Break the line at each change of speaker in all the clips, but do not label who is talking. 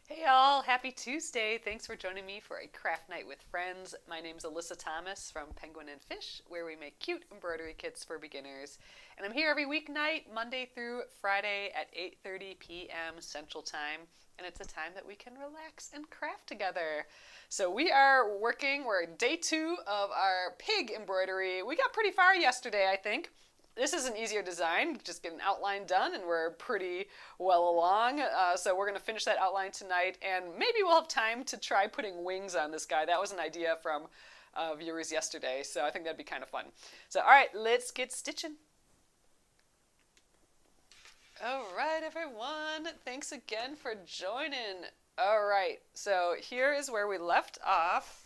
Hey y'all, happy Tuesday. Thanks for joining me for a craft night with friends. My name's Alyssa Thomas from Penguin and Fish, where we make cute embroidery kits for beginners. And I'm here every weeknight, Monday through Friday at 8:30 p.m. Central Time, and it's a time that we can relax and craft together. So we're day 2 of our pig embroidery. We got pretty far yesterday, I think. This is an easier design, just get an outline done, and we're pretty well along. So we're going to finish that outline tonight, and maybe we'll have time to try putting wings on this guy. That was an idea from viewers yesterday, so I think that'd be kind of fun. So all right, let's get stitching. All right, everyone, thanks again for joining. All right, so here is where we left off.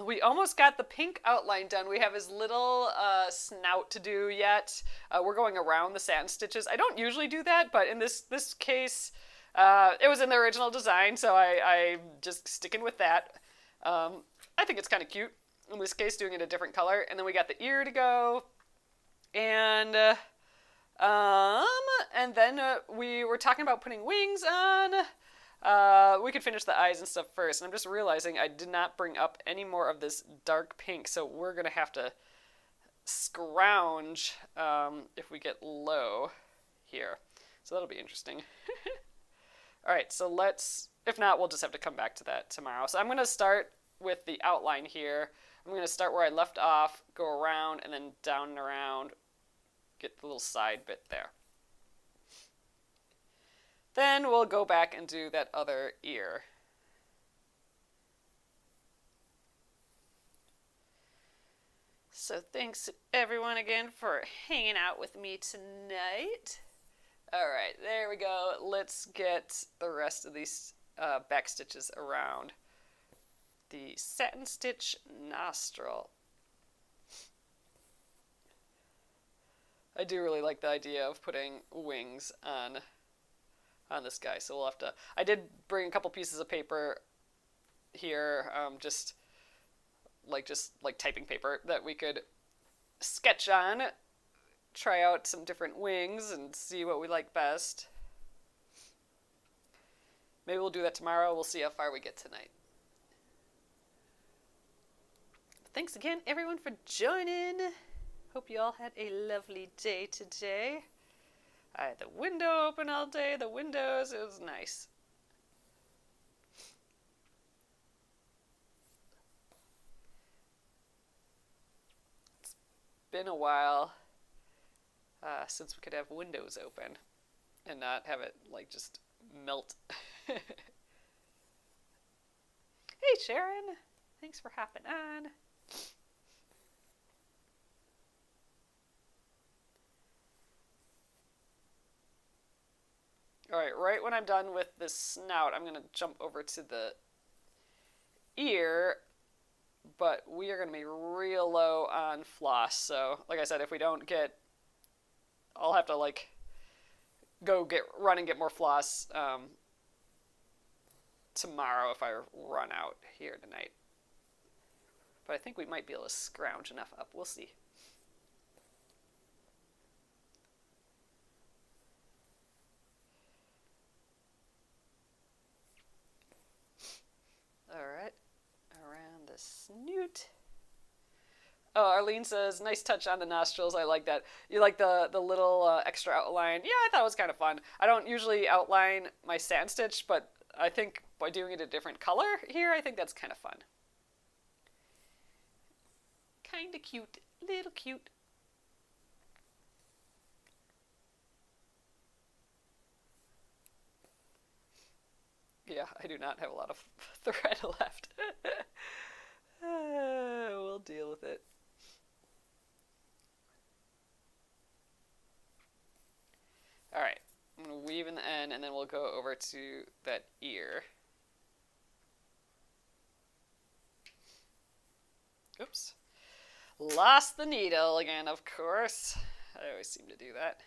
We almost got the pink outline done. We have his little snout to do yet. We're going around the satin stitches. I don't usually do that, but in this case, it was in the original design, so I just sticking with that. I think it's kind of cute. In this case, doing it a different color. And then we got the ear to go. And then we were talking about putting wings on. We could finish the eyes and stuff first. And I'm just realizing I did not bring up any more of this dark pink, so we're going to have to scrounge if we get low here. So that'll be interesting. All right, so if not, we'll just have to come back to that tomorrow. So I'm going to start with the outline here. I'm going to start where I left off, go around, and then down and around, get the little side bit there. Then we'll go back and do that other ear. So thanks everyone again for hanging out with me tonight. All right, there we go. Let's get the rest of these back stitches around the satin stitch nostril. I do really like the idea of putting wings on this guy, so we'll have to. I did bring a couple pieces of paper here, just like typing paper that we could sketch on, try out some different wings and see what we like best. Maybe we'll do that tomorrow. We'll see how far we get tonight. Thanks again, everyone, for joining. Hope you all had a lovely day today. I had the window open all day, the windows, it was nice. It's been a while since we could have windows open and not have it just melt. Hey Sharon, thanks for hopping on. Alright, right when I'm done with this snout, I'm going to jump over to the ear, but we are going to be real low on floss. So, like I said, if we don't get, I'll have to run and get more floss tomorrow if I run out here tonight. But I think we might be able to scrounge enough up. We'll see. Alright, around the snoot. Oh, Arlene says, nice touch on the nostrils. I like that. You like the little extra outline. Yeah, I thought it was kind of fun. I don't usually outline my sand stitch, but I think by doing it a different color here, I think that's kind of fun. Kind of cute. Little cute. Yeah, I do not have a lot of thread left. We'll deal with it. Alright, I'm going to weave in the end and then we'll go over to that ear. Oops. Lost the needle again, of course. I always seem to do that.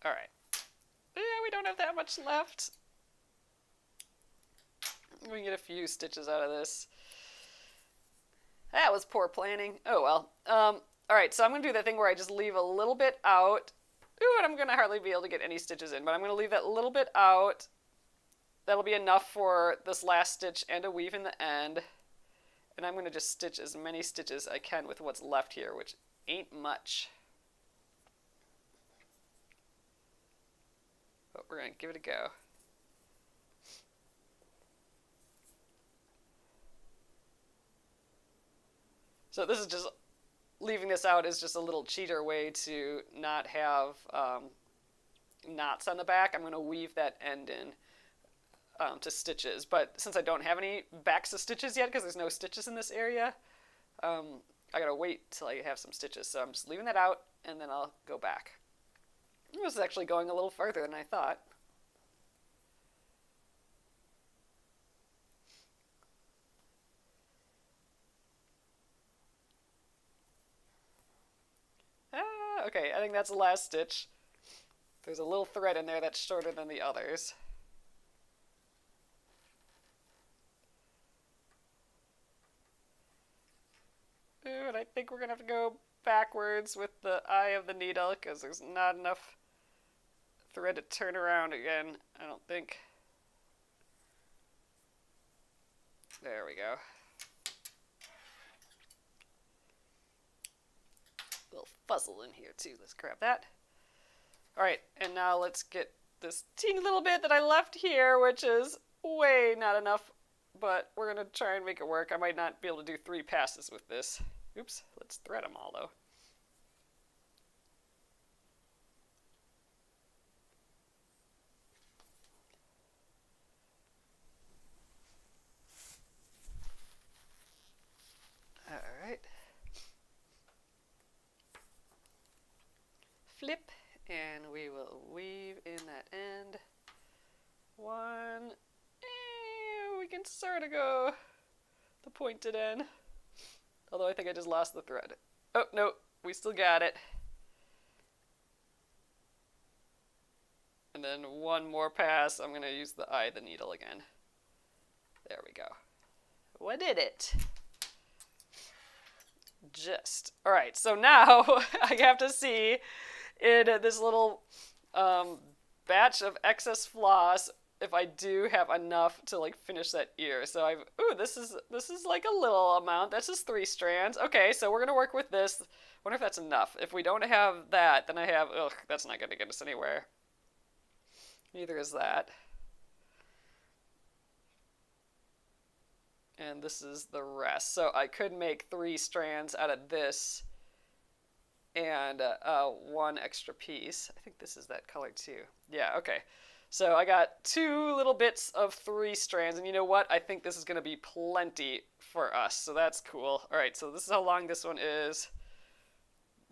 Alright. Yeah, we don't have that much left. We can get a few stitches out of this. That was poor planning. Oh well. All right, so I'm gonna do that thing where I just leave a little bit out. Ooh, and I'm gonna hardly be able to get any stitches in, but I'm gonna leave that little bit out. That'll be enough for this last stitch and a weave in the end. And I'm gonna just stitch as many stitches as I can with what's left here, which ain't much. But we're gonna give it a go. So this is just, leaving this out is just a little cheater way to not have knots on the back. I'm going to weave that end in to stitches. But since I don't have any backs of stitches yet, because there's no stitches in this area, I got to wait till I have some stitches. So I'm just leaving that out, and then I'll go back. This is actually going a little farther than I thought. Okay, I think that's the last stitch. There's a little thread in there that's shorter than the others. Ooh, and I think we're going to have to go backwards with the eye of the needle because there's not enough thread to turn around again, I don't think. There we go. A little fuzzle in here too. Let's grab that. Alright, and now let's get this teeny little bit that I left here, which is way not enough, but we're going to try and make it work. I might not be able to do 3 passes with this. Oops, let's thread them all though. Alright. Flip, and we will weave in that end. One, we can sort of go the pointed end. Although I think I just lost the thread. Oh, no, we still got it. And then one more pass, I'm going to use the eye of the needle again. There we go. What did it? Just. Alright, so now I have to see in this little batch of excess floss if I do have enough to like finish that ear. So this is like a little amount. That's just 3 strands. Okay, so we're gonna work with this. Wonder if that's enough. If we don't have that, then I have, that's not gonna get us anywhere. Neither is that. And this is the rest. So I could make 3 strands out of this and 1 extra piece. I think this is that color too. Yeah, okay. So I got 2 little bits of 3 strands, and you know what? I think this is going to be plenty for us, so that's cool. All right, so this is how long this one is.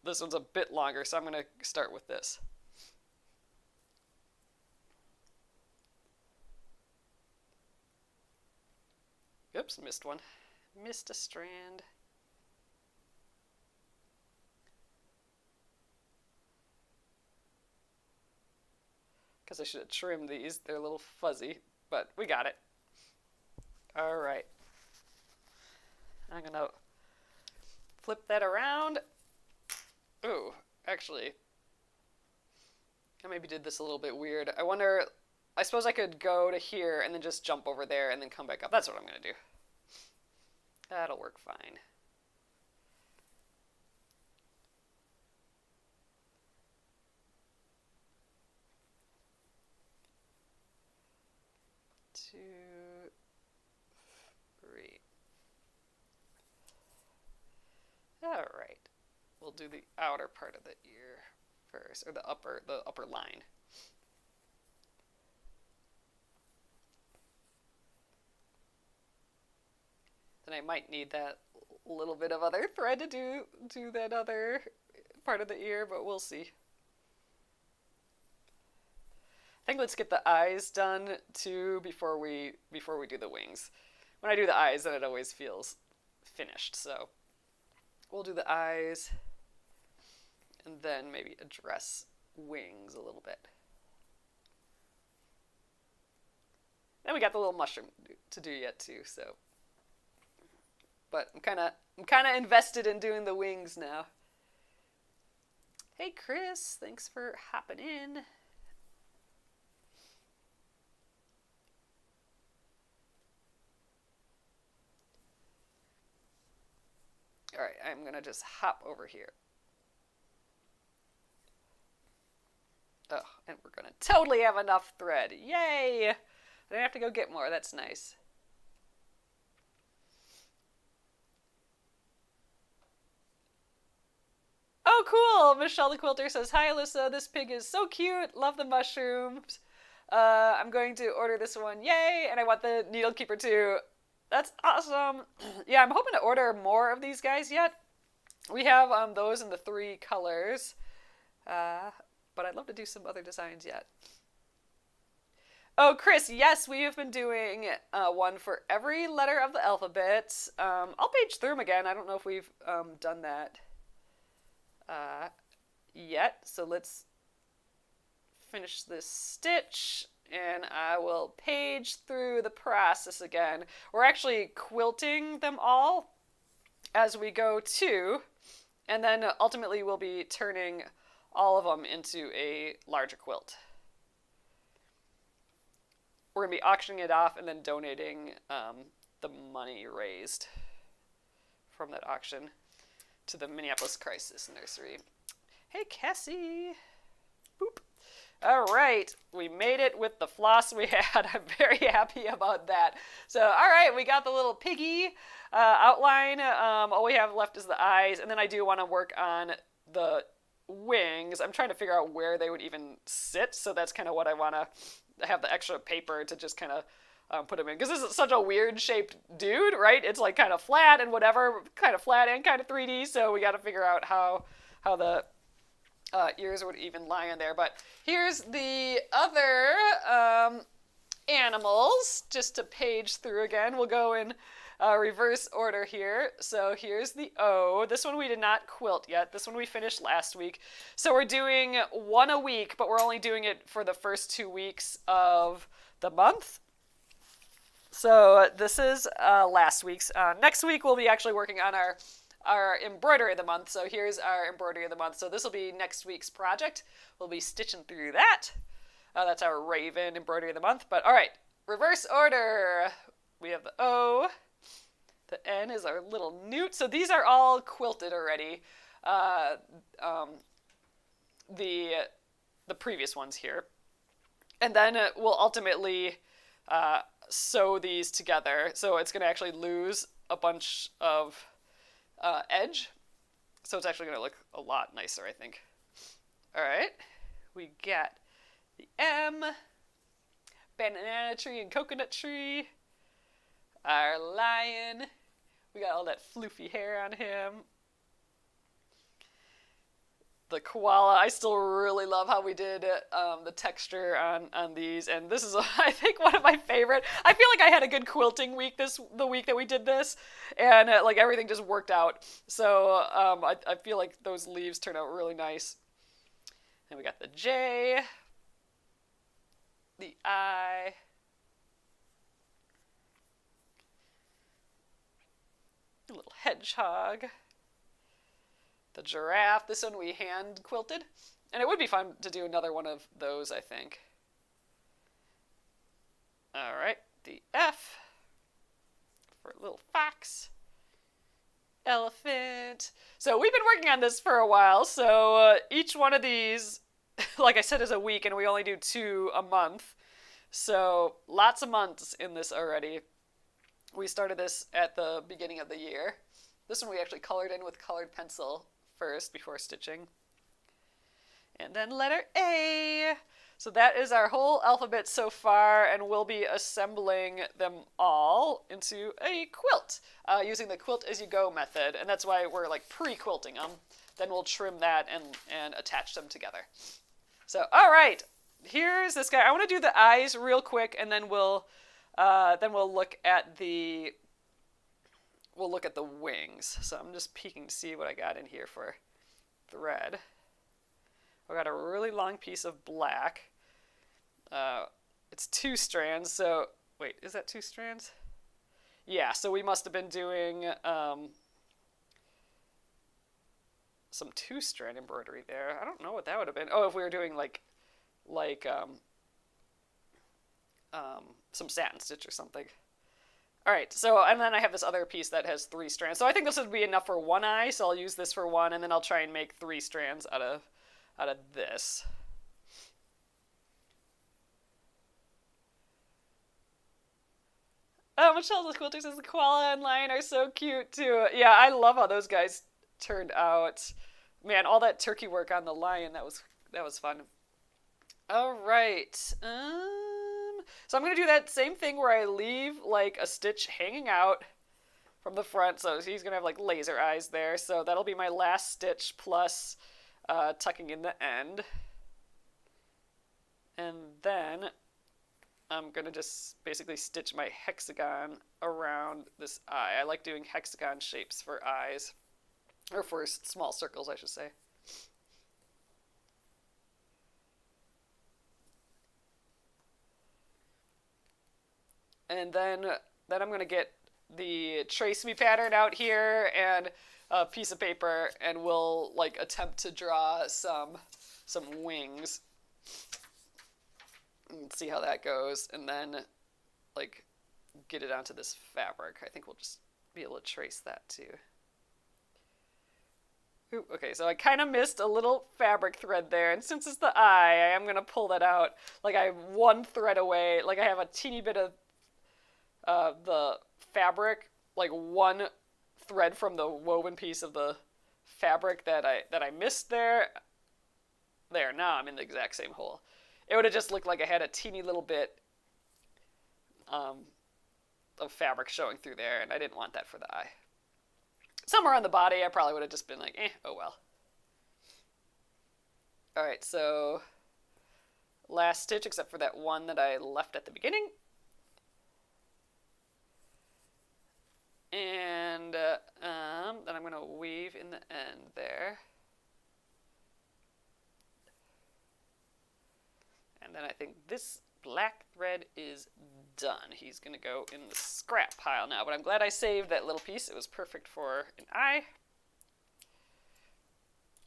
This one's a bit longer, so I'm going to start with this. Oops, missed one. Missed a strand. Because I should have trimmed these. They're a little fuzzy, but we got it. All right. I'm going to flip that around. Ooh, actually, I maybe did this a little bit weird. I wonder, I suppose I could go to here and then just jump over there and then come back up. That's what I'm going to do. That'll work fine. Two, three. All right. We'll do the outer part of the ear first, or the upper line. Then I might need that little bit of other thread to do that other part of the ear, but we'll see. I think let's get the eyes done too before we do the wings. When I do the eyes, then it always feels finished. So we'll do the eyes and then maybe address wings a little bit. Then we got the little mushroom to do yet too. So, but I'm kind of invested in doing the wings now. Hey Chris, thanks for hopping in. All right, I'm gonna just hop over here. Oh, and we're gonna totally have enough thread. Yay! I don't have to go get more. That's nice. Oh, cool! Michelle the Quilter says, "Hi, Alyssa. This pig is so cute. Love the mushrooms. I'm going to order this one. Yay! And I want the needle keeper too. That's awesome. Yeah, I'm hoping to order more of these guys yet. We have those in the 3 colors. But I'd love to do some other designs yet. Oh, Chris, yes, we have been doing one for every letter of the alphabet. I'll page through them again. I don't know if we've done that yet. So let's finish this stitch, and I will page through the process again. We're actually quilting them all as we go too, and then ultimately we'll be turning all of them into a larger quilt. We're going to be auctioning it off and then donating the money raised from that auction to the Minneapolis Crisis Nursery. Hey, Cassie. Boop. All right, we made it with the floss we had. I'm very happy about that. So, all right, we got the little piggy outline. All we have left is the eyes, and then I do want to work on the wings. I'm trying to figure out where they would even sit, so that's kind of what I want to have the extra paper to just kind of put them in, because this is such a weird shaped dude, right? It's like kind of flat and whatever, kind of flat and kind of 3D, so we got to figure out how the ears would even lie in there. But here's the other animals, just to page through again. We'll go in reverse order here. So here's the O. This one we did not quilt yet. This one we finished last week. So we're doing one a week, but we're only doing it for the first 2 weeks of the month. So this is last week's. Next week we'll be actually working on our embroidery of the month. So here's our embroidery of the month. So this will be next week's project. We'll be stitching through that. That's our Raven embroidery of the month. But all right, reverse order. We have the O. The N is our little newt. So these are all quilted already. The previous ones here. And then we'll ultimately sew these together. So it's going to actually lose a bunch of edge. So it's actually going to look a lot nicer, I think. All right. We got the M, banana tree and coconut tree. Our lion. We got all that floofy hair on him. The koala. I still really love how we did the texture on these, and this is I think one of my favorite. I feel like I had a good quilting week the week that we did this, and like everything just worked out. So I feel like those leaves turned out really nice. And we got the J, the I, a little hedgehog. The giraffe. This one we hand quilted. And it would be fun to do another one of those, I think. All right. The F for a little fox. Elephant. So we've been working on this for a while. So each one of these, like I said, is a week, and we only do 2 a month. So lots of months in this already. We started this at the beginning of the year. This one we actually colored in with colored pencil first before stitching. And then letter A. So that is our whole alphabet so far, and we'll be assembling them all into a quilt using the quilt as you go method. And that's why we're like pre-quilting them. Then we'll trim that and attach them together. So all right, here's this guy. I want to do the eyes real quick, and then we'll look at the wings. So I'm just peeking to see what I got in here for thread. I got a really long piece of black. It's 2 strands, so wait, is that 2 strands? Yeah, so we must have been doing some two-strand embroidery there. I don't know what that would have been. Oh, if we were doing like some satin stitch or something. All right, so, and then I have this other piece that has 3 strands. So I think this would be enough for one eye, so I'll use this for one, and then I'll try and make 3 strands out of this. Oh, Michelle the Quilter says the koala and lion are so cute too. Yeah, I love how those guys turned out. Man, all that turkey work on the lion, that was fun. All right. So I'm going to do that same thing where I leave like a stitch hanging out from the front. So he's going to have like laser eyes there. So that'll be my last stitch plus tucking in the end. And then I'm going to just basically stitch my hexagon around this eye. I like doing hexagon shapes for eyes. Or for small circles, I should say. And then I'm going to get the Trace Me pattern out here and a piece of paper, and we'll like attempt to draw some wings and see how that goes, and then like get it onto this fabric. I think we'll just be able to trace that too. Ooh, okay, so I kind of missed a little fabric thread there, and since it's the eye, I am going to pull that out. Like I have one thread away, like I have a teeny bit of the fabric, like one thread from the woven piece of the fabric that I missed there. There, now I'm in the exact same hole. It would have just looked like I had a teeny little bit of fabric showing through there, and I didn't want that for the eye. Somewhere on the body, I probably would have just been like, oh well. Alright, so last stitch, except for that one that I left at the beginning. And then I'm going to weave in the end there. And then I think this black thread is done. He's going to go in the scrap pile now, but I'm glad I saved that little piece. It was perfect for an eye.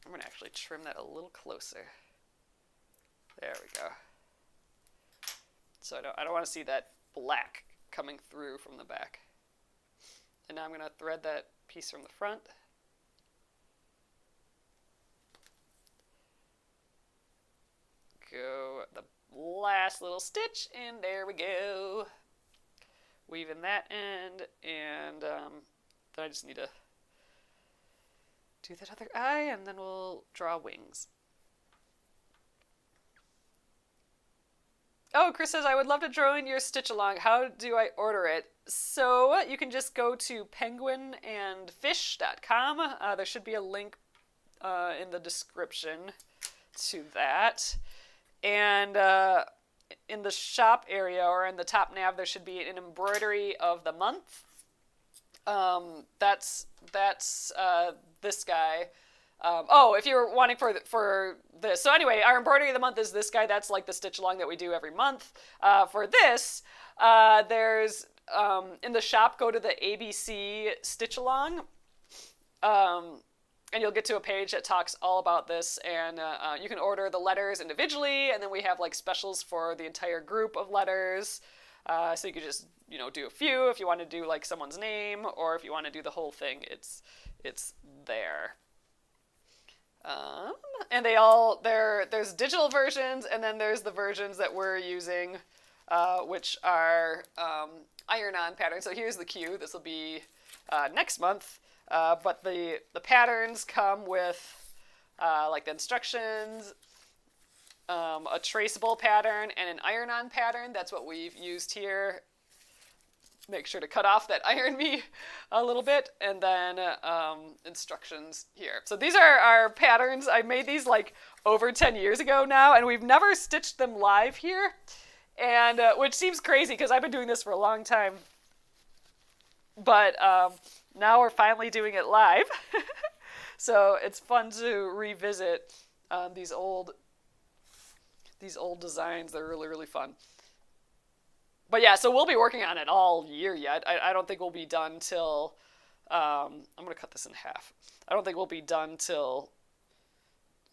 I'm going to actually trim that a little closer. There we go. So I don't want to see that black coming through from the back. And now I'm going to thread that piece from the front. Go the last little stitch, and there we go. Weave in that end, and then I just need to do that other eye, and then we'll draw wings. Oh, Chris says, I would love to join your stitch along. How do I order it? So you can just go to penguinandfish.com. There should be a link in the description to that. And in the shop area or in the top nav, there should be an embroidery of the month. That's this guy. If you're wanting for this. So anyway, our embroidery of the month is this guy. That's like the stitch along that we do every month. For this, there's in the shop, go to the ABC stitch along. And you'll get to a page that talks all about this, and you can order the letters individually, and then we have like specials for the entire group of letters. So you could just do a few if you want to do like someone's name, or if you want to do the whole thing, it's there. And there's digital versions, and then there's the versions that we're using, which are iron-on patterns. So here's the cue. This will be next month. But the patterns come with like the instructions, a traceable pattern, and an iron-on pattern. That's what we've used here. Make sure to cut off that iron me a little bit, and then instructions here. So these are our patterns. I made these like over 10 years ago now, and we've never stitched them live here, and which seems crazy because I've been doing this for a long time. But now we're finally doing it live. So it's fun to revisit these old designs. They're really, really fun. But yeah, so we'll be working on it all year yet. I don't think we'll be done till, I'm going to cut this in half. I don't think we'll be done till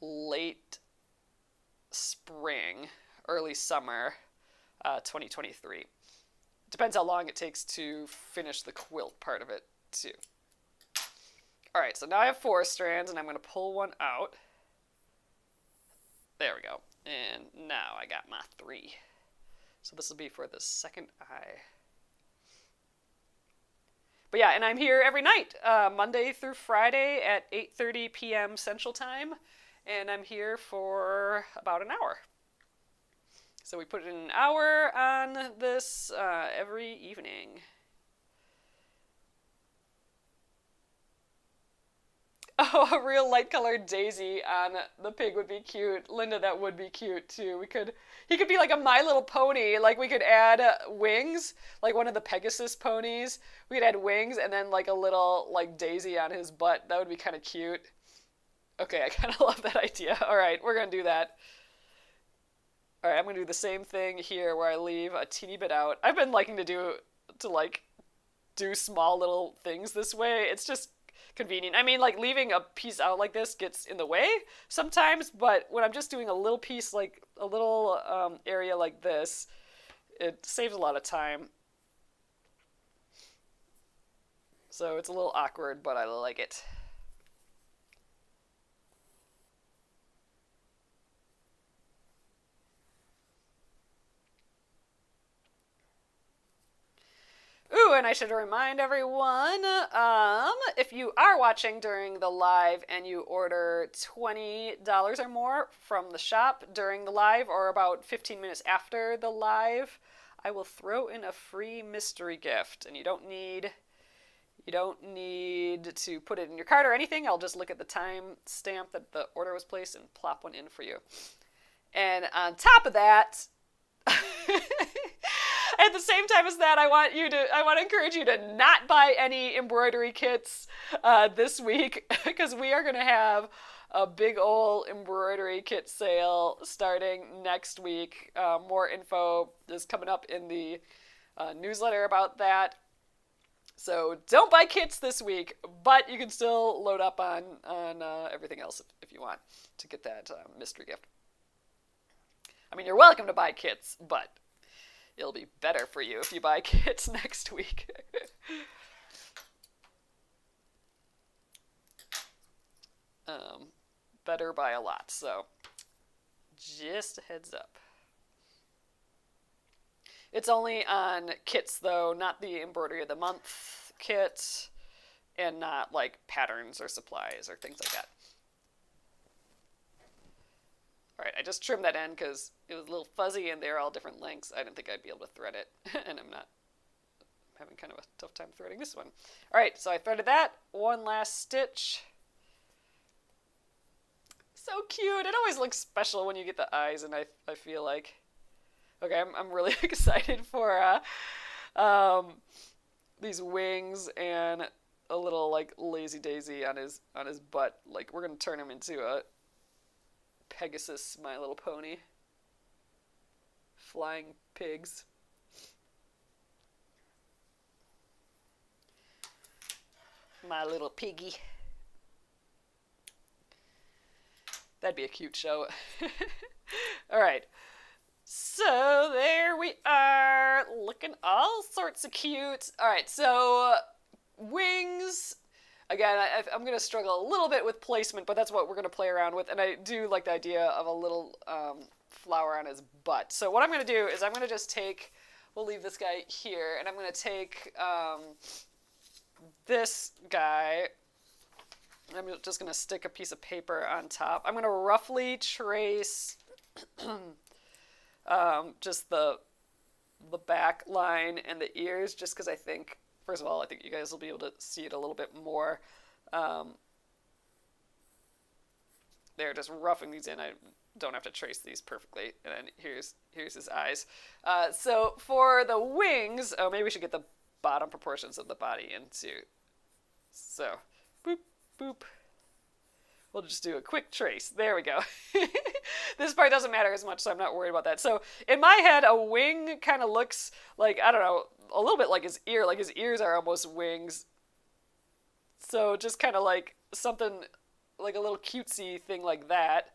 late spring, early summer, 2023. Depends how long it takes to finish the quilt part of it, too. All right, so now I have 4 strands, and I'm going to pull one out. There we go. And now I got my 3. So this will be for the second eye. But yeah, and I'm here every night, Monday through Friday at 8:30 p.m. Central Time. And I'm here for about an hour. So we put in an hour on this every evening. Oh, a real light colored daisy on the pig would be cute. Linda, that would be cute too. He could be like a My Little Pony. Like we could add wings, like one of the Pegasus ponies. We could add wings and then like a little like daisy on his butt. That would be kind of cute. Okay, I kind of love that idea. All right, we're going to do that. All right, I'm going to do the same thing here where I leave a teeny bit out. I've been liking to do small little things this way. It's just convenient. I mean, like leaving a piece out like this gets in the way sometimes, but when I'm just doing a little piece, like a little area like this, it saves a lot of time. So it's a little awkward, but I like it. Ooh, and I should remind everyone, if you are watching during the live and you order $20 or more from the shop during the live or about 15 minutes after the live, I will throw in a free mystery gift. And you don't need to put it in your cart or anything. I'll just look at the time stamp that the order was placed and plop one in for you. And on top of that, at the same time as that, I want to encourage you to not buy any embroidery kits this week, because we are going to have a big old embroidery kit sale starting next week. More info is coming up in the newsletter about that. So don't buy kits this week, but you can still load up on everything else if you want to get that mystery gift. I mean, you're welcome to buy kits, but it'll be better for you if you buy kits next week. Better by a lot, so just a heads up. It's only on kits, though, not the Embroidery of the Month kit, and not like patterns or supplies or things like that. Alright, I just trimmed that end because it was a little fuzzy and they're all different lengths. I didn't think I'd be able to thread it, and I'm having kind of a tough time threading this one. Alright, so I threaded that. One last stitch. So cute! It always looks special when you get the eyes, and I feel like... Okay, I'm really excited for these wings and a little like lazy daisy on his butt. Like we're gonna turn him into a Pegasus, My Little Pony. Flying pigs. My little piggy. That'd be a cute show. Alright. So there we are, looking all sorts of cute. Alright, so wings. Again, I'm going to struggle a little bit with placement, but that's what we're going to play around with. And I do like the idea of a little flower on his butt. So what I'm going to do is I'm going to just take, we'll leave this guy here, and I'm going to take this guy, and I'm just going to stick a piece of paper on top. I'm going to roughly trace just the back line and the ears, just because I think, first of all, I think you guys will be able to see it a little bit more. They're just roughing these in. I don't have to trace these perfectly. And then here's his eyes. So for the wings, maybe we should get the bottom proportions of the body in too. So, boop, boop. We'll just do a quick trace. There we go. This part doesn't matter as much, so I'm not worried about that. So in my head, a wing kind of looks like, I don't know, a little bit like his ear. Like his ears are almost wings. So just kind of like something, like a little cutesy thing like that.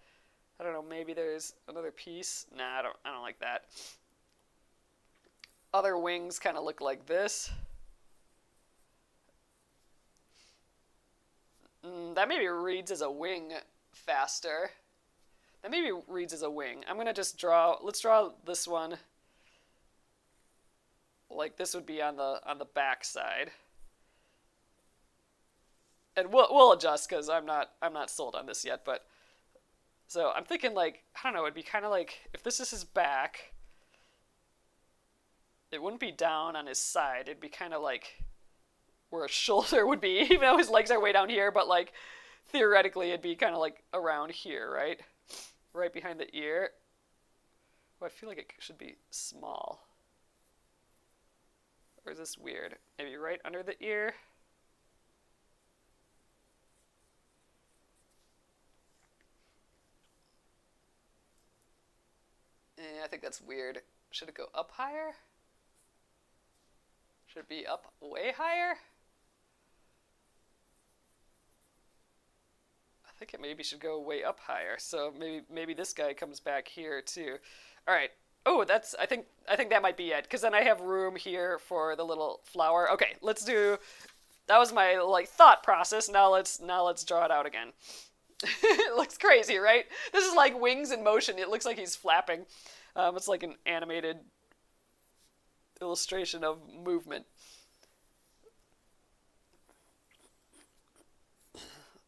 I don't know, maybe there's another piece. Nah, I don't like that. Other wings kind of look like this. That maybe reads as a wing faster. That maybe reads as a wing. I'm gonna just draw. Let's draw this one. Like this would be on the back side. And we'll adjust because I'm not sold on this yet. But so I'm thinking like, I don't know. It'd be kind of like if this is his back. It wouldn't be down on his side. It'd be kind of like where a shoulder would be, even though his legs are way down here, but like theoretically it'd be kind of like around here, right? Right behind the ear. Oh, I feel like it should be small. Or is this weird? Maybe right under the ear? I think that's weird. Should it go up higher? Should it be up way higher? I think it maybe should go way up higher. So maybe this guy comes back here too. All right. Oh, I think that might be it, because then I have room here for the little flower. Okay, let's do. That was my like thought process. Now let's draw it out again. It looks crazy, right? This is like wings in motion. It looks like he's flapping. It's like an animated illustration of movement.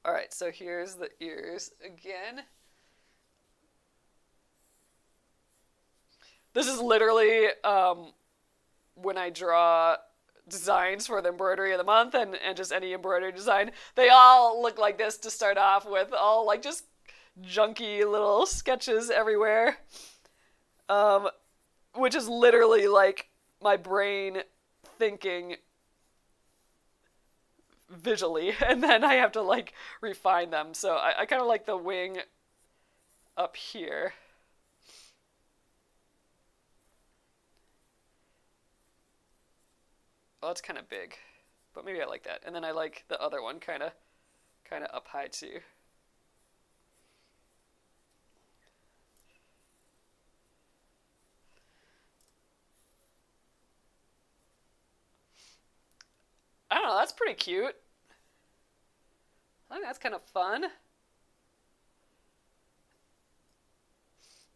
All right, so here's the ears again. This is literally when I draw designs for the embroidery of the month and just any embroidery design. They all look like this to start off with, all like just junky little sketches everywhere. Which is literally like my brain thinking visually, and then I have to like refine them. So I kind of like the wing up here. Oh, that's kind of big, but maybe I like that. And then I like the other one kind of up high too. I don't know, that's pretty cute. I think that's kind of fun.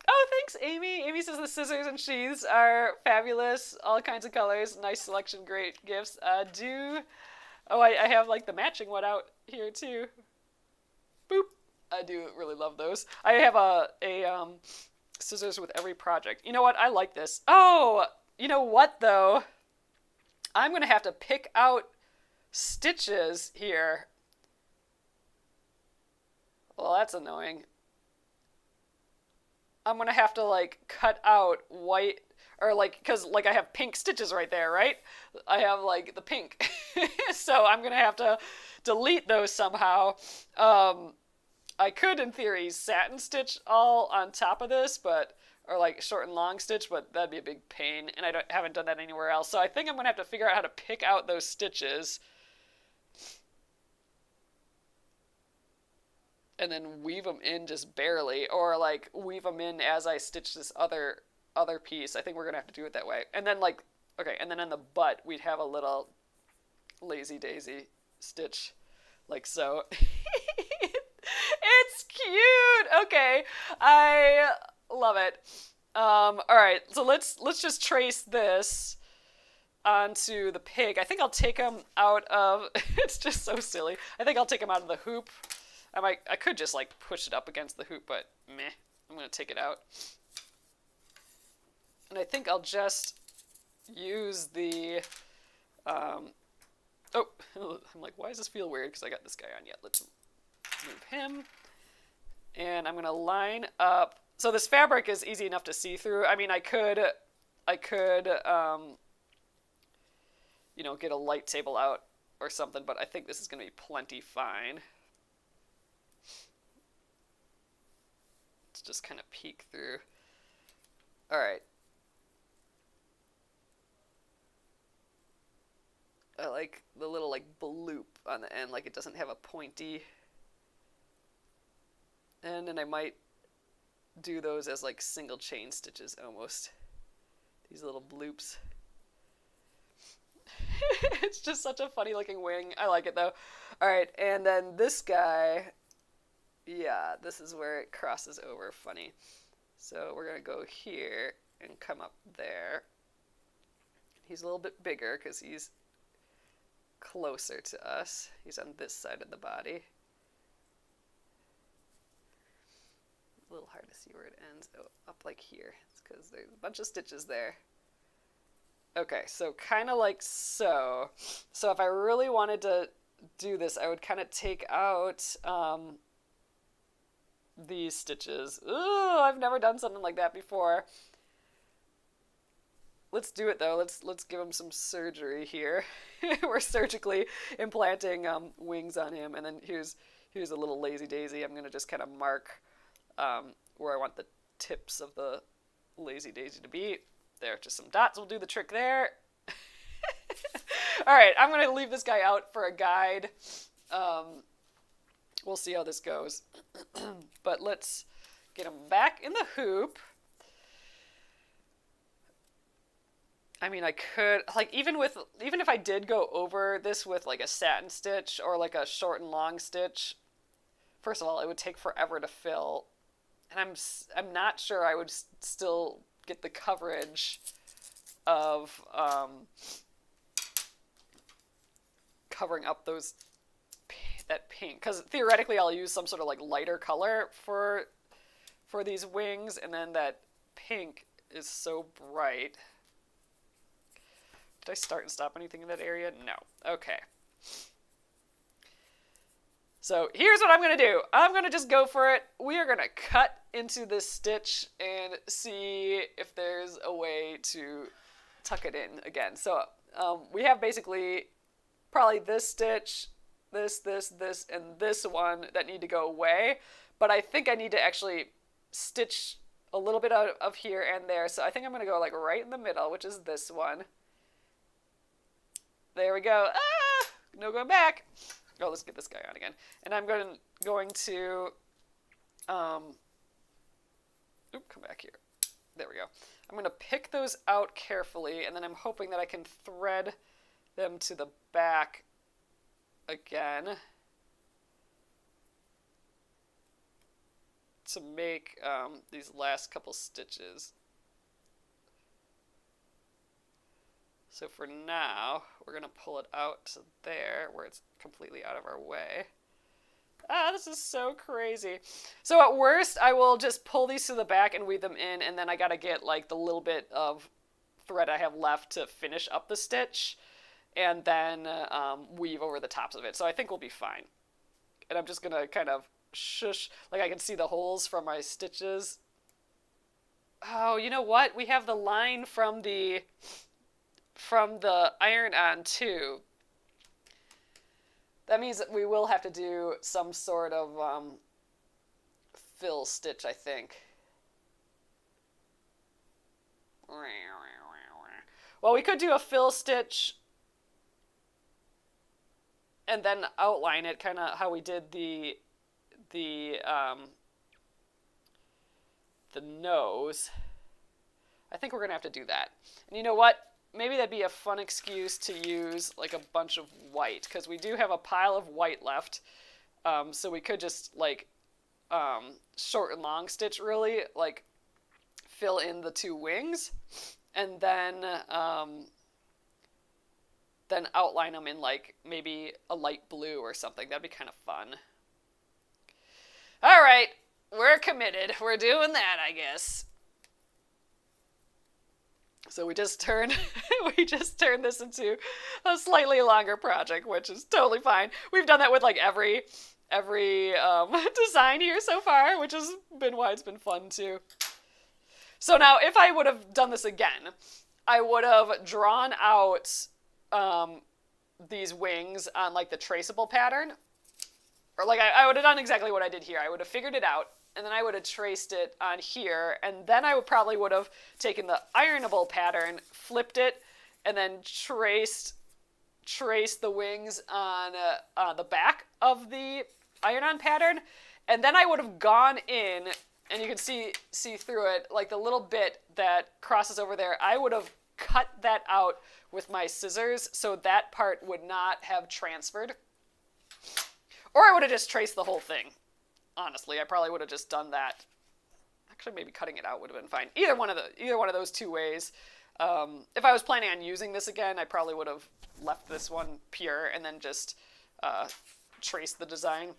Oh, thanks, Amy. Amy says the scissors and sheaths are fabulous. All kinds of colors. Nice selection. Great gifts. Oh, I have like the matching one out here too. Boop. I do really love those. I have a scissors with every project. You know what? I like this. Oh, you know what though? I'm going to have to pick out stitches here. Well, that's annoying. I'm going to have to like cut out white, or like, because like I have pink stitches right there, right? I have like the pink. So I'm going to have to delete those somehow. I could, in theory, satin stitch all on top of this, or like short and long stitch, but that'd be a big pain, and I haven't done that anywhere else. So I think I'm going to have to figure out how to pick out those stitches and then weave them in just barely, or like weave them in as I stitch this other piece. I think we're going to have to do it that way. And then like, okay, and then on the butt, we'd have a little lazy daisy stitch like so. It's cute. Okay, I love it. All right, so let's just trace this onto the pig. I think I'll take him out of. It's just so silly. I think I'll take him out of the hoop. I could just like push it up against the hoop, but meh. I'm gonna take it out, and I think I'll just use the. Oh, I'm like, why does this feel weird? Because I got this guy on yet. Let's move him. And I'm going to line up. So this fabric is easy enough to see through. I mean, I could, you know, get a light table out or something, but I think this is going to be plenty fine. Let's just kind of peek through. All right. I like the little like bloop on the end, like it doesn't have a pointy. And then I might do those as like single chain stitches almost. These little bloops. It's just such a funny looking wing. I like it though. All right, and then this guy, yeah, this is where it crosses over funny. So we're gonna go here and come up there. He's a little bit bigger because he's closer to us. He's on this side of the body. A little hard to see where it ends. Oh, up like here. It's because there's a bunch of stitches there. Okay, so kind of like so. So if I really wanted to do this, I would kind of take out these stitches. Ooh, I've never done something like that before. Let's do it though. Let's give him some surgery here. We're surgically implanting wings on him, and then here's a little lazy daisy. I'm gonna just kind of mark where I want the tips of the lazy daisy to be. There, just some dots will do the trick there. All right, I'm gonna leave this guy out for a guide. We'll see how this goes. But let's get him back in the hoop. I mean, I could, like, even if I did go over this with like a satin stitch or like a short and long stitch, first of all, it would take forever to fill, and I'm not sure I would still get the coverage of covering up that pink, because theoretically I'll use some sort of like lighter color for these wings, and then that pink is so bright. Did I start and stop anything in that area? No. Okay. So here's what I'm going to do. I'm going to just go for it. We are going to cut into this stitch and see if there's a way to tuck it in again. So we have basically probably this stitch, this, and this one that need to go away. But I think I need to actually stitch a little bit out of here and there. So I think I'm going to go like right in the middle, which is this one. There we go. Ah! No going back. Oh, let's get this guy on again. And I'm going to come back here. There we go. I'm going to pick those out carefully, and then I'm hoping that I can thread them to the back again to make these last couple stitches. So for now, we're going to pull it out to there where it's completely out of our way. Ah, this is so crazy. So at worst, I will just pull these to the back and weave them in, and then I got to get like the little bit of thread I have left to finish up the stitch, and then weave over the tops of it. So I think we'll be fine. And I'm just going to kind of shush, like I can see the holes from my stitches. Oh, you know what? We have the line from the iron-on too. That means that we will have to do some sort of fill stitch, I think. Well, we could do a fill stitch and then outline it, kind of how we did the nose. I think we're gonna have to do that. And you know what? Maybe that'd be a fun excuse to use like a bunch of white, because we do have a pile of white left. So we could just like short and long stitch, really, like fill in the two wings, and then outline them in like maybe a light blue or something. That'd be kind of fun. All right, we're committed. We're doing that, I guess. So we just turned this into a slightly longer project, which is totally fine. We've done that with like every design here so far, which has been why it's been fun too. So now, if I would have done this again, I would have drawn out these wings on like the traceable pattern, or like I would have done exactly what I did here. I would have figured it out, and then I would have traced it on here, and then I would have taken the ironable pattern, flipped it, and then traced the wings on the back of the iron-on pattern, and then I would have gone in, and you can see through it, like the little bit that crosses over there, I would have cut that out with my scissors so that part would not have transferred. Or I would have just traced the whole thing. Honestly, I probably would have just done that. Actually, maybe cutting it out would have been fine. Either one of those two ways. If I was planning on using this again, I probably would have left this one pure and then just traced the design.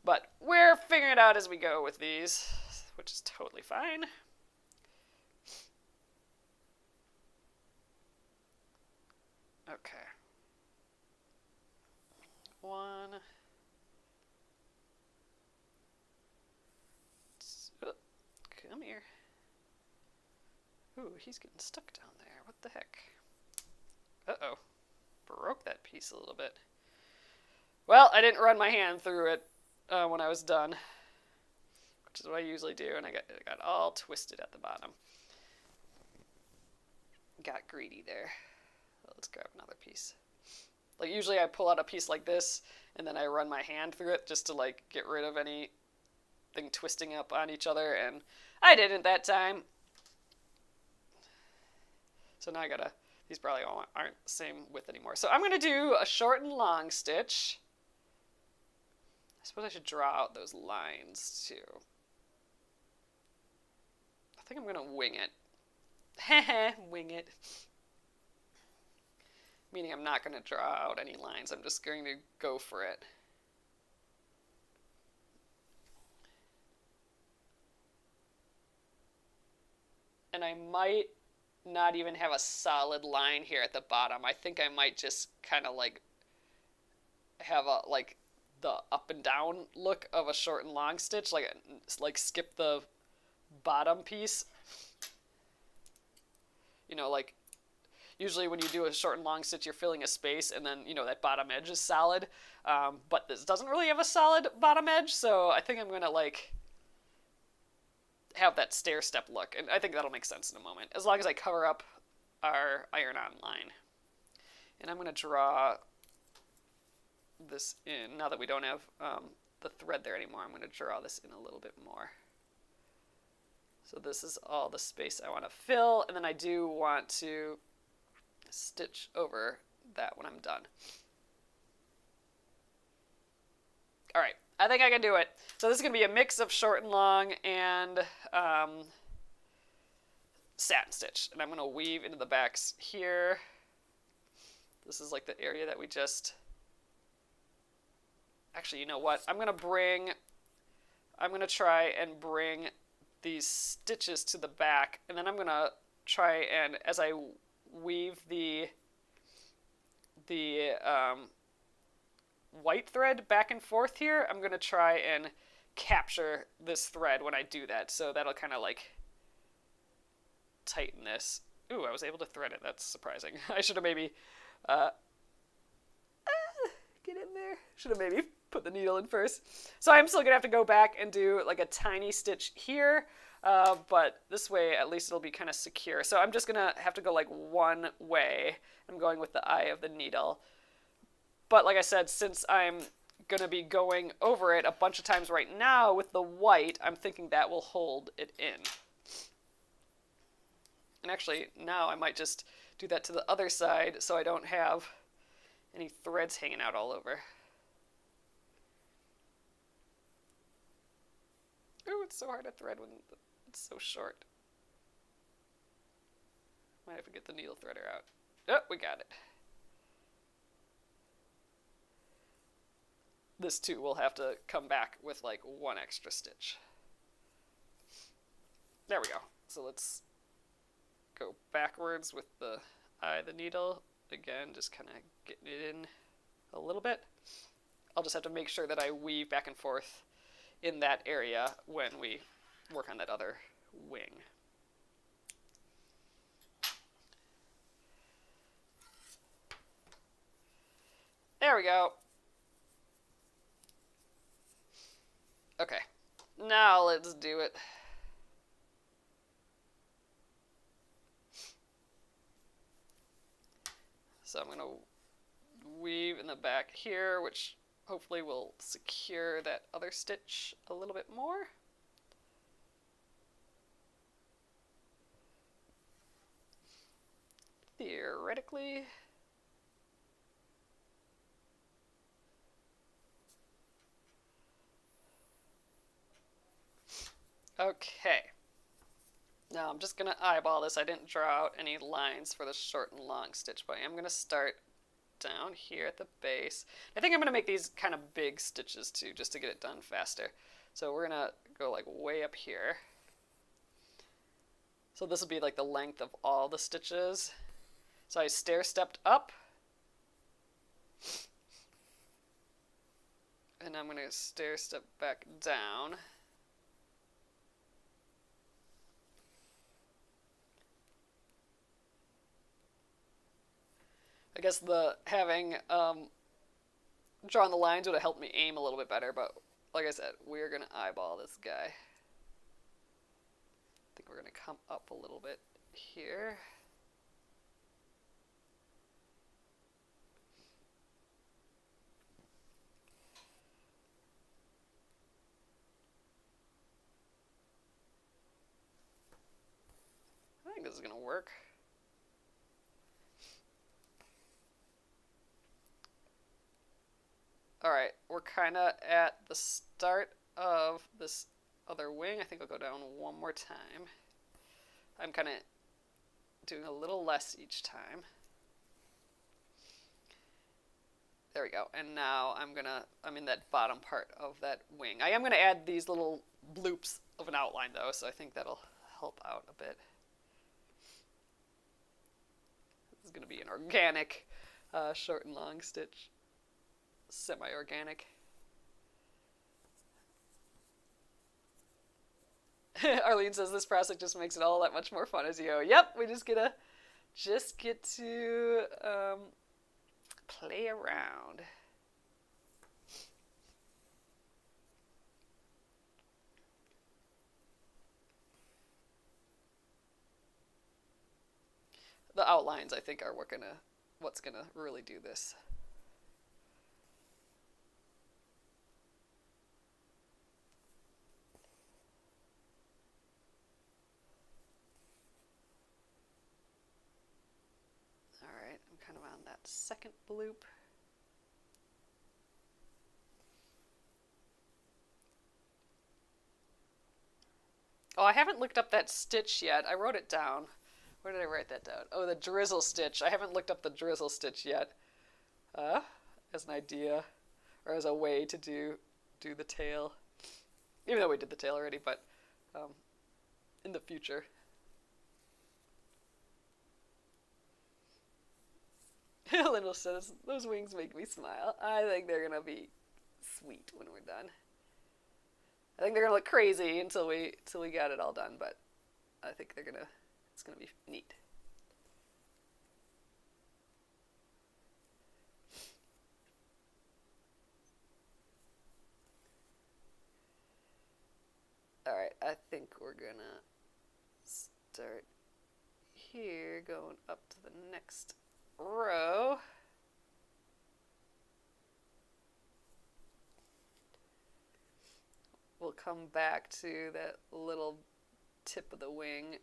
But we're figuring it out as we go with these, which is totally fine. Okay. One. Come here. Ooh, he's getting stuck down there. What the heck? Uh-oh. Broke that piece a little bit. Well, I didn't run my hand through it when I was done, which is what I usually do, and it got all twisted at the bottom. Got greedy there. Let's grab another piece. Like, usually I pull out a piece like this, and then I run my hand through it just to, like, get rid of anything twisting up on each other, and I didn't that time. So now these probably all aren't the same width anymore. So I'm going to do a short and long stitch. I suppose I should draw out those lines, too. I think I'm going to wing it. Heh, wing it. Meaning I'm not going to draw out any lines. I'm just going to go for it. And I might not even have a solid line here at the bottom. I think I might just kind of like have the up and down look of a short and long stitch, like skip the bottom piece. You know, like usually when you do a short and long stitch, you're filling a space, and then, you know, that bottom edge is solid. But this doesn't really have a solid bottom edge, so I think I'm going to, like, have that stair-step look. And I think that'll make sense in a moment, as long as I cover up our iron-on line. And I'm going to draw this in. Now that we don't have the thread there anymore, I'm going to draw this in a little bit more. So this is all the space I want to fill, and then I do want to stitch over that when I'm done. All right, I think I can do it. So this is going to be a mix of short and long and satin stitch. And I'm going to weave into the backs here. This is like the area that we just... Actually, you know what? I'm going to try and bring these stitches to the back, and then I'm going to try and, as I weave the white thread back and forth here, I'm going to try and capture this thread when I do that. So that'll kind of like tighten this. Ooh, I was able to thread it. That's surprising. I should have maybe get in there. Should have maybe put the needle in first. So I'm still going to have to go back and do like a tiny stitch here. But this way, at least it'll be kind of secure. So I'm just going to have to go like one way. I'm going with the eye of the needle. But like I said, since I'm going to be going over it a bunch of times right now with the white, I'm thinking that will hold it in. And actually, now I might just do that to the other side so I don't have any threads hanging out all over. Ooh, it's so hard to thread when it's so short. Might have to get the needle threader out. Oh, we got it. This too will have to come back with like one extra stitch. There we go. So let's go backwards with the eye of the needle. Again, just kind of getting it in a little bit. I'll just have to make sure that I weave back and forth in that area when we work on that other wing. There we go. Okay, Now let's do it. So I'm going to weave in the back here, which hopefully will secure that other stitch a little bit more. Theoretically. Okay. Now I'm just going to eyeball this. I didn't draw out any lines for the short and long stitch, but I am going to start down here at the base. I think I'm going to make these kind of big stitches too, just to get it done faster. So we're going to go like way up here. So this will be like the length of all the stitches. So I stair-stepped up. And I'm going to stair-step back down. I guess the having drawn the lines would have helped me aim a little bit better, but like I said, we're going to eyeball this guy. I think we're going to come up a little bit here. I think this is going to work. Alright, we're kind of at the start of this other wing. I think I'll go down one more time. I'm kind of doing a little less each time. There we go. And now I'm in that bottom part of that wing. I am going to add these little bloops of an outline though, so I think that'll help out a bit. This is going to be an organic short and long stitch. Semi-organic. Arlene says this project just makes it all that much more fun as you go. Yep, we just get to play around. The outlines, I think, are what's gonna really do this. Kind of on that second loop. Oh, I haven't looked up that stitch yet. I wrote it down. Where did I write that down? Oh, the drizzle stitch. I haven't looked up the drizzle stitch yet. As an idea, or as a way to do the tail. Even though we did the tail already, but in the future. Lindell says, those wings make me smile. I think they're going to be sweet when we're done. I think they're going to look crazy until we got it all done, but I think it's going to be neat. Alright, I think we're going to start here, going up to the next row. We'll come back to that little tip of the wing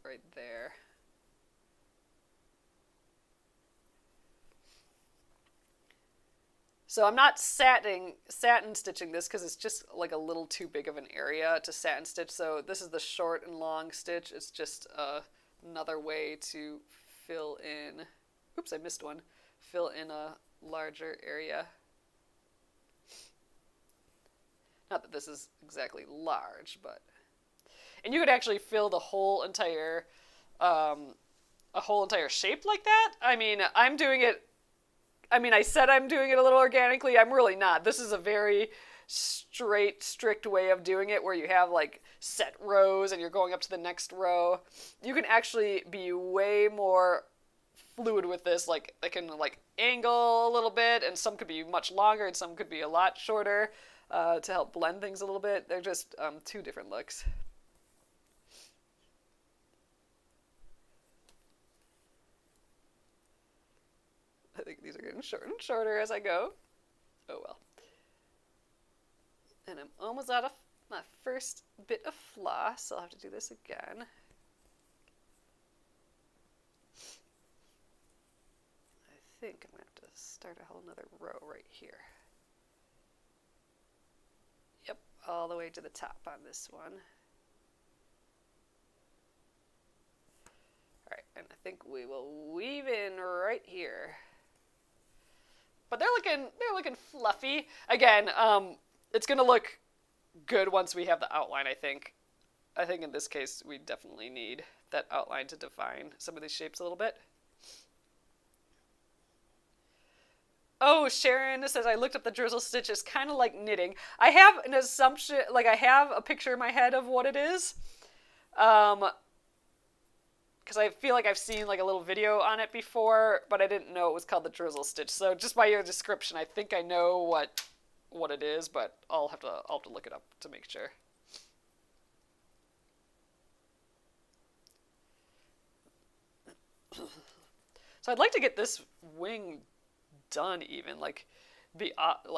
right there. So I'm not satin stitching this because it's just like a little too big of an area to satin stitch. So this is the short and long stitch. It's just another way to fill in, oops, I missed one, fill in a larger area. Not that this is exactly large, but, and you could actually fill the whole entire, a whole entire shape like that. I mean, I said I'm doing it a little organically. I'm really not. This is a very strict way of doing it where you have like set rows and you're going up to the next row. You can actually be way more fluid with this. Like, I can like angle a little bit, and some could be much longer and some could be a lot shorter. to help blend things a little bit. They're just two different looks. I think these are getting shorter and shorter as I go. Oh well. And I'm almost out of my first bit of floss, so I'll have to do this again. I think I'm going to have to start a whole nother row right here. Yep, all the way to the top on this one. Alright, and I think we will weave in right here. But they're looking fluffy. Again, it's gonna look good once we have the outline, I think. I think in this case we definitely need that outline to define some of these shapes a little bit. Oh, Sharon says, I looked up the Drizzle Stitch. It's kind of like knitting. I have an assumption, like I have a picture in my head of what it is. Because I feel like I've seen like a little video on it before, but I didn't know it was called the Drizzle Stitch. So just by your description, I think I know what it is, but I'll have to look it up to make sure. So I'd like to get this wing done even, like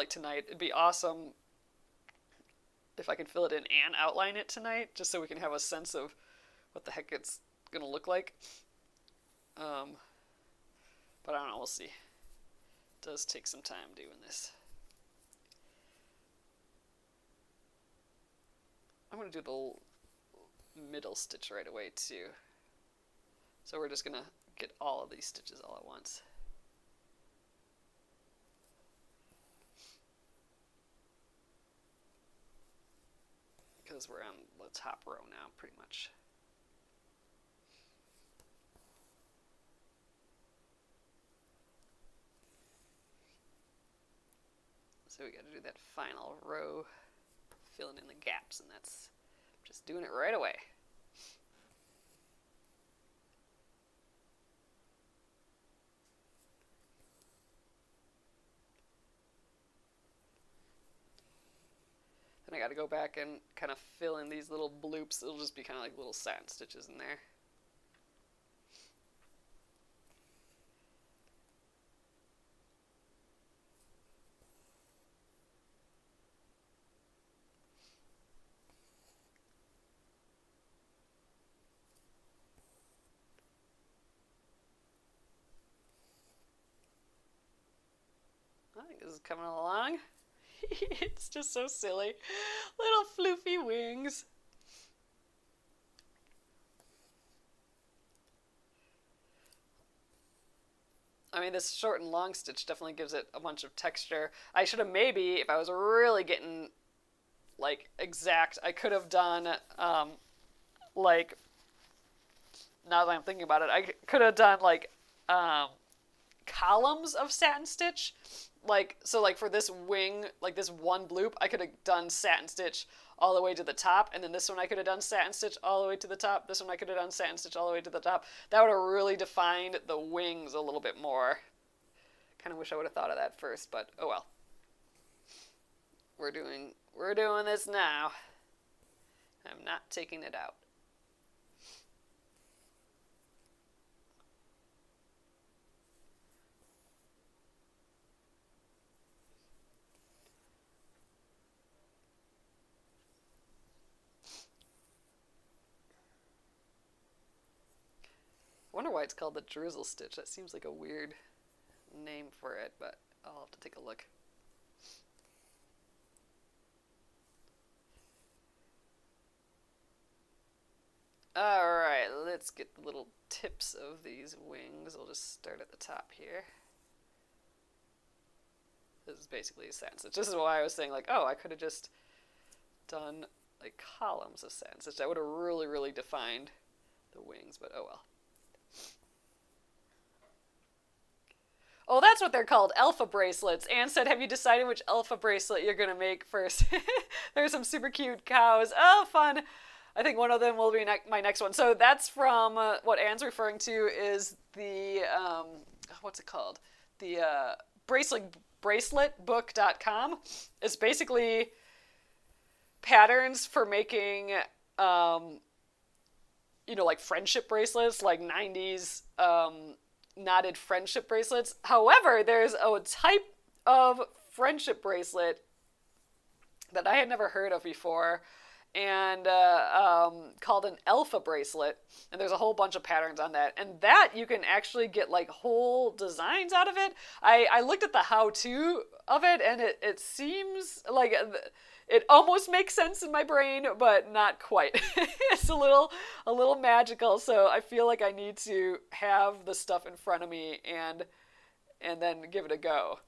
tonight. It'd be awesome if I could fill it in and outline it tonight, just so we can have a sense of what the heck it's gonna look like. But I don't know, we'll see. It does take some time doing this. I'm gonna do the middle stitch right away too. So we're just gonna get all of these stitches all at once. Because we're on the top row now, pretty much. So we got to do that final row, filling in the gaps, and that's just doing it right away. Then I got to go back and kind of fill in these little bloops. It'll just be kind of like little satin stitches in there. I think this is coming along. It's just so silly. Little floofy wings. I mean, this short and long stitch definitely gives it a bunch of texture. I should have maybe, if I was really getting, like, exact, I could have done, like, now that I'm thinking about it, I could have done, like, columns of satin stitch. Like, so like for this wing, like this one bloop, I could have done satin stitch all the way to the top, and then this one I could have done satin stitch all the way to the top, this one I could have done satin stitch all the way to the top. That would have really defined the wings a little bit more. Kind of wish I would have thought of that first, but oh well. We're doing this now. I'm not taking it out. I wonder why it's called the Drizzle Stitch. That seems like a weird name for it, but I'll have to take a look. Alright, let's get the little tips of these wings. I'll just start at the top here. This is basically a satin stitch. This is why I was saying, like, oh, I could have just done like columns of satin stitch. That would have really, really defined the wings, but oh well. Oh, that's what they're called, alpha bracelets. Anne said, have you decided which alpha bracelet you're going to make first? There's some super cute cows. Oh, fun. I think one of them will be my next one. So that's from what Anne's referring to is the, what's it called? The braceletbook.com. It's basically patterns for making, like friendship bracelets, like 90s knotted friendship bracelets. However, there's a type of friendship bracelet that I had never heard of before, and called an alpha bracelet, and there's a whole bunch of patterns on that, and that you can actually get like whole designs out of it. I looked at the how-to of it, and it seems like it almost makes sense in my brain, but not quite. It's a little magical, so I feel like I need to have the stuff in front of me and then give it a go.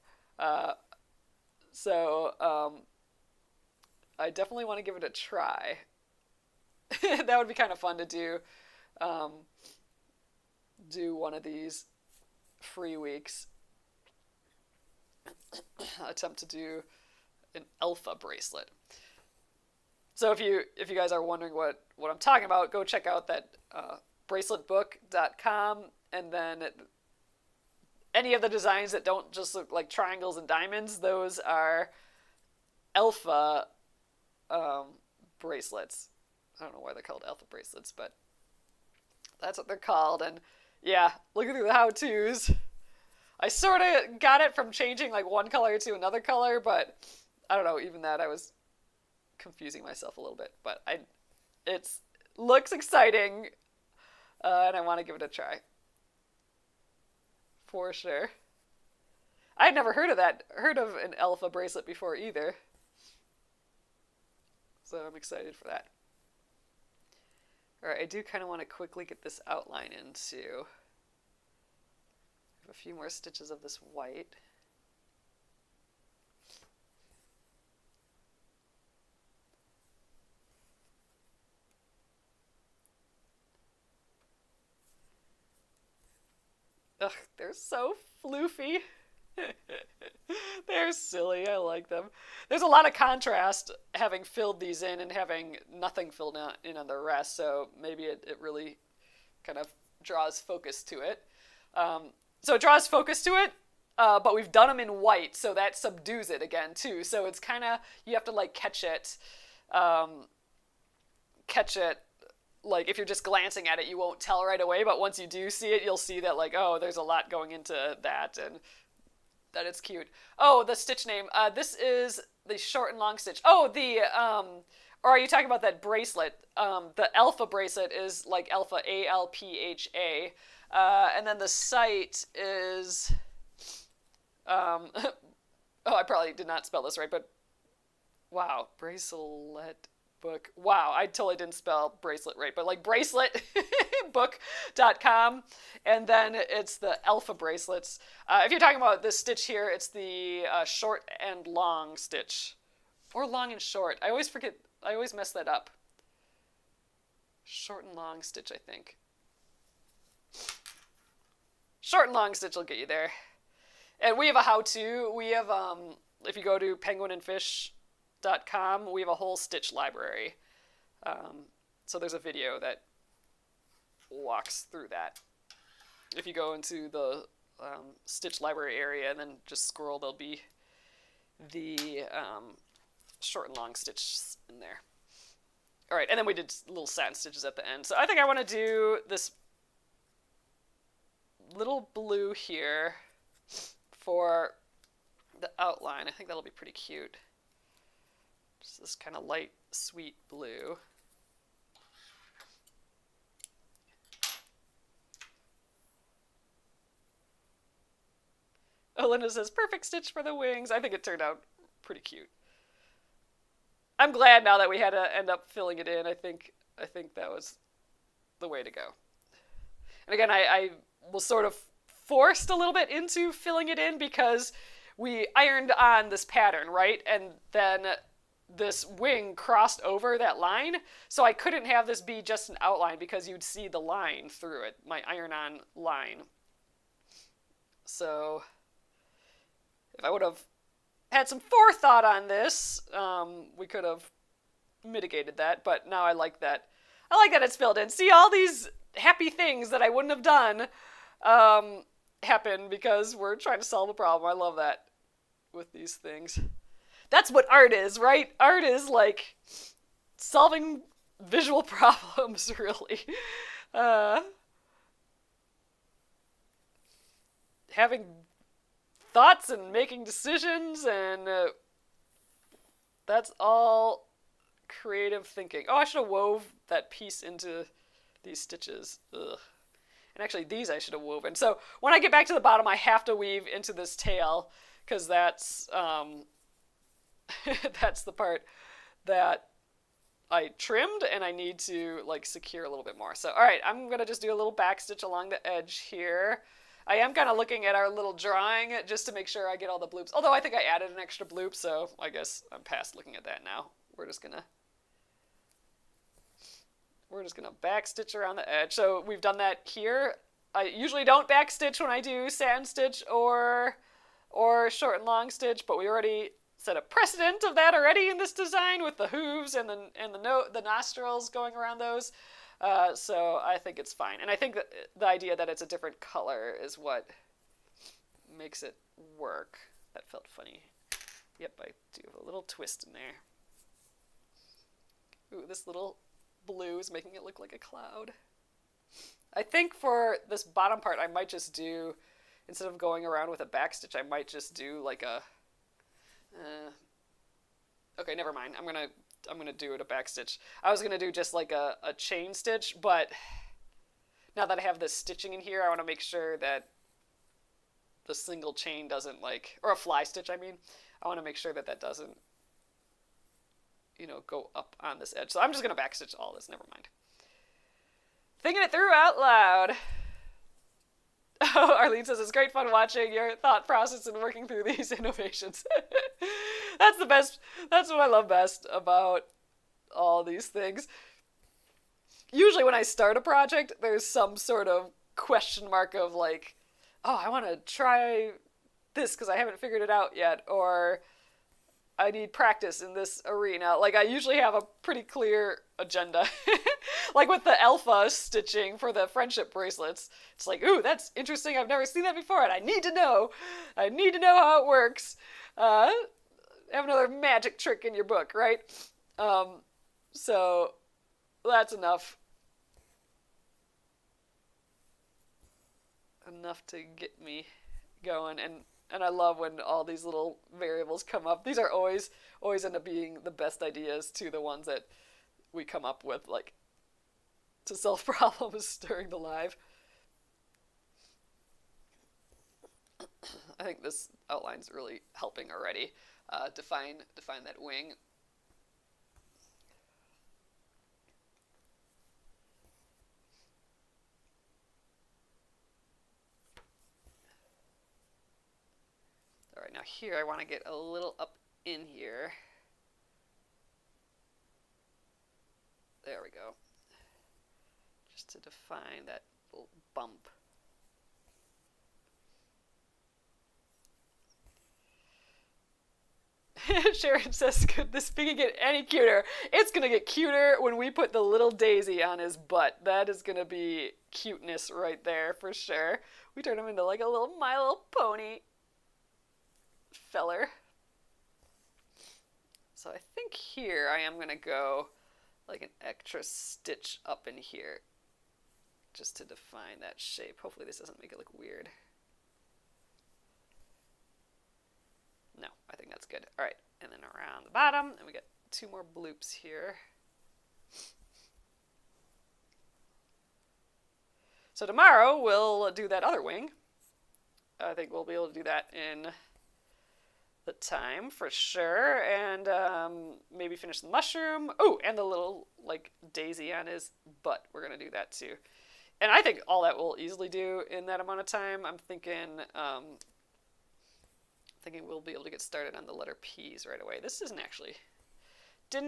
I definitely want to give it a try. That would be kind of fun to do. Do one of these free weeks. Attempt to do an alpha bracelet. So if you guys are wondering what I'm talking about, go check out that braceletbook.com, and then any of the designs that don't just look like triangles and diamonds, those are alpha bracelets. I don't know why they're called alpha bracelets, but that's what they're called. And yeah, looking through the how-tos, I sort of got it from changing like one color to another color, but I don't know, even that I was confusing myself a little bit. But it looks exciting, and I want to give it a try. For sure. I'd never heard of an alpha bracelet before either. So I'm excited for that. Alright, I do kind of want to quickly get this outline into. I have a few more stitches of this white. Ugh, they're so floofy. They're silly. I like them. There's a lot of contrast having filled these in and having nothing filled in on the rest, so maybe it really kind of draws focus to it. So it draws focus to it, but we've done them in white, so that subdues it again too. So it's kind of, you have to like catch it, like if you're just glancing at it, you won't tell right away, but once you do see it, you'll see that like, oh, there's a lot going into that, and that it's cute. Oh, the stitch name. This is the short and long stitch. Oh, or are you talking about that bracelet? The alpha bracelet is like alpha, A-L-P-H-A. And then the site is, oh, I probably did not spell this right, but wow, bracelet book. Wow, I totally didn't spell bracelet right, but like braceletbook.com, and then it's the alpha bracelets. If you're talking about this stitch here, it's the short and long stitch, or long and short. I always forget, I always mess that up. Short and long stitch, I think. Short and long stitch will get you there. And we have a how-to. We have, if you go to penguinandfish.com, we have a whole stitch library. So there's a video that walks through that. If you go into the stitch library area and then just scroll, there'll be the short and long stitches in there. All right, and then we did little satin stitches at the end. So I think I want to do this little blue here for the outline. I think that'll be pretty cute. Just this kind of light, sweet blue. Oh, Linda says, perfect stitch for the wings. I think it turned out pretty cute. I'm glad now that we had to end up filling it in. I think that was the way to go. And again, I was sort of forced a little bit into filling it in because we ironed on this pattern, right? And then this wing crossed over that line, so I couldn't have this be just an outline because you'd see the line through it, my iron-on line. So if I would have had some forethought on this, we could have mitigated that, but now I like that. I like that it's filled in. See, all these happy things that I wouldn't have done happen because we're trying to solve a problem. I love that with these things. That's what art is, right? Art is like solving visual problems, really. Uh, Having thoughts and making decisions, and that's all creative thinking. Oh, I should have wove that piece into these stitches. Ugh. And actually, these I should have woven. So when I get back to the bottom, I have to weave into this tail, because that's that's the part that I trimmed, and I need to like secure a little bit more. So all right, I'm gonna just do a little back stitch along the edge here. I am kind of looking at our little drawing just to make sure I get all the bloops. Although I think I added an extra bloop, so I guess I'm past looking at that now. We're just gonna back stitch around the edge. So we've done that here. I usually don't back stitch when I do satin stitch or short and long stitch, but we already set a precedent of that already in this design with the hooves and the nostrils going around those. So I think it's fine. And I think that the idea that it's a different color is what makes it work. That felt funny. Yep, I do have a little twist in there. Ooh, this little blue is making it look like a cloud. I think for this bottom part, I might just do, instead of going around with a back stitch, I might just do like a, okay, never mind. I'm gonna do it a back stitch. I was gonna do just like a chain stitch, but now that I have this stitching in here, I want to make sure that the single chain doesn't like, or a fly stitch, I mean, I want to make sure that that doesn't, go up on this edge. So I'm just gonna back stitch all this. Never mind. Thinking it through out loud. Oh, Arlene says it's great fun watching your thought process and working through these innovations. That's the best. That's what I love best about all these things. Usually when I start a project, there's some sort of question mark of like, oh, I want to try this because I haven't figured it out yet, or I need practice in this arena. Like, I usually have a pretty clear agenda. Like with the alpha stitching for the friendship bracelets. It's like, ooh, that's interesting. I've never seen that before, and I need to know. I need to know how it works. Have another magic trick in your book, right? So that's enough. Enough to get me going. And I love when all these little variables come up. These are always end up being the best ideas too, the ones that we come up with, like, to solve problems during the live. I think this outline's really helping already define that wing. All right, now here I want to get a little up in here. There we go. Just to define that little bump. Sharon says, could this figure get any cuter? It's going to get cuter when we put the little daisy on his butt. That is going to be cuteness right there for sure. We turn him into like a little My Little Pony feller. So I think here I am going to go like an extra stitch up in here just to define that shape. Hopefully this doesn't make it look weird. No, I think that's good. All right, and then around the bottom, and we got 2 more bloops here. So tomorrow we'll do that other wing. I think we'll be able to do that in the time for sure, and maybe finish the mushroom. Oh, and the little like daisy on his butt. We're gonna do that too. And I think all that we'll easily do in that amount of time. I'm thinking we'll be able to get started on the letter P's right away. This didn't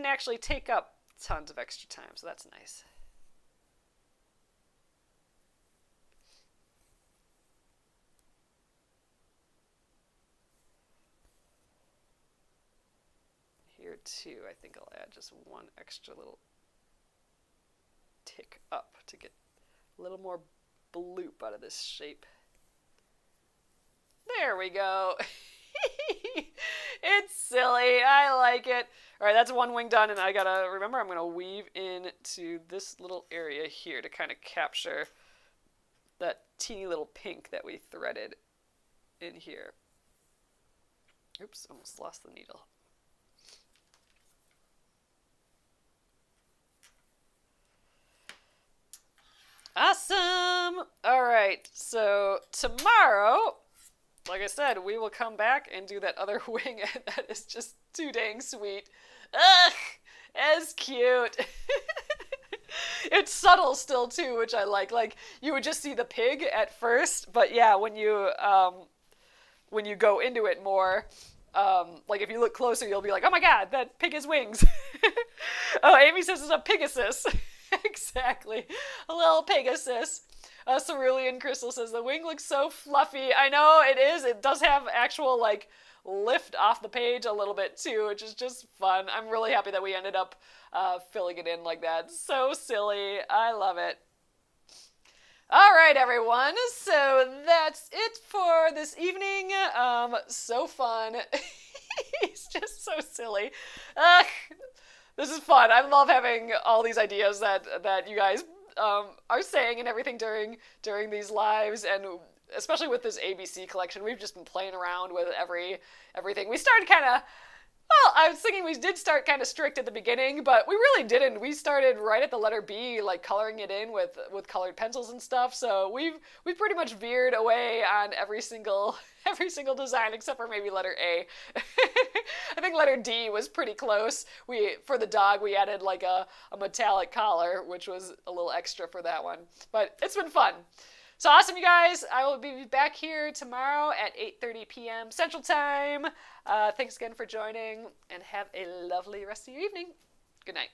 actually take up tons of extra time, so that's nice. Here too, I think I'll add just 1 extra little tick up to get a little more bloop out of this shape. There we go. It's silly. I like it. All right, that's one wing done, and I gotta remember I'm gonna weave into this little area here to kind of capture that teeny little pink that we threaded in here. Oops, almost lost the needle. Awesome! All right, so tomorrow, like I said, we will come back and do that other wing that is just too dang sweet. Ugh, it's cute. It's subtle still too, which I like. Like you would just see the pig at first, but yeah, when you go into it more, like if you look closer, you'll be like, oh my god, that pig has wings. Oh, Amy says it's a Pegasus. Exactly, a little Pegasus. Cerulean Crystal says the wing looks so fluffy. I know it is. It does have actual like lift off the page a little bit too, which is just fun. I'm really happy that we ended up filling it in like that. So silly. I love it. All right, everyone. So that's it for this evening. So fun. He's just so silly. This is fun. I love having all these ideas that you guys are saying and everything during these lives, and especially with this ABC collection, we've just been playing around with everything. We started kind of, well, I was thinking we did start kind of strict at the beginning, but we really didn't. We started right at the letter B, like coloring it in with colored pencils and stuff. So we've pretty much veered away on every single design except for maybe letter A. I think letter D was pretty close. For the dog, we added like a metallic collar, which was a little extra for that one. But it's been fun. So awesome, you guys. I will be back here tomorrow at 8:30 p.m. Central Time. Thanks again for joining, and have a lovely rest of your evening. Good night.